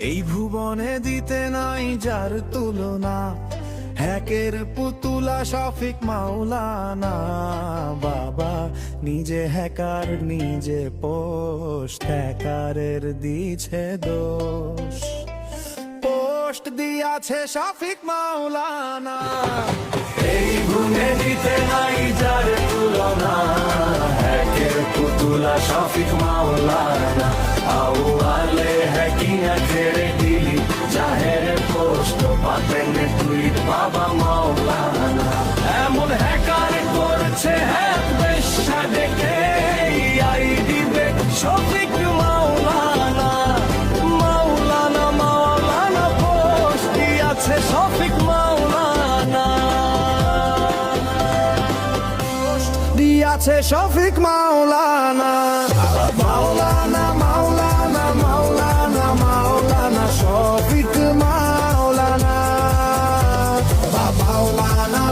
এই ভুবনে দিতে নাই যার তুলনা, হ্যাকের পুতুলা শফিক মাওলানা। বাবা নিজে হ্যাকার, নিজে পোস্ট, হ্যাকারের দিছে দোষ। পোস্ট দিয়াছে শফিক মাওলানা, এই ভুবনে দিতে নাই যার তুলনা, হ্যাকের পুতুলা শফিক মাওলানা। আউয়ালে হ্যাকিং ছেড়ে দিলি, জাহের পোস্ট পাতেন টুইট বাবা মাওলানা। এমন হ্যাকার করছে হ্যাক বেশ্যা ডেকে, আইডি বেক শফিক মাওলানা। মাওলানা মাওলানা পোস্ট দিয়াছে শফিক মাওলানা, দিয়াছে শফিক মাওলানা। মাওলানা মাওলানা মাওলানা মাওলানা শফিক মাওলানা। মাওলানা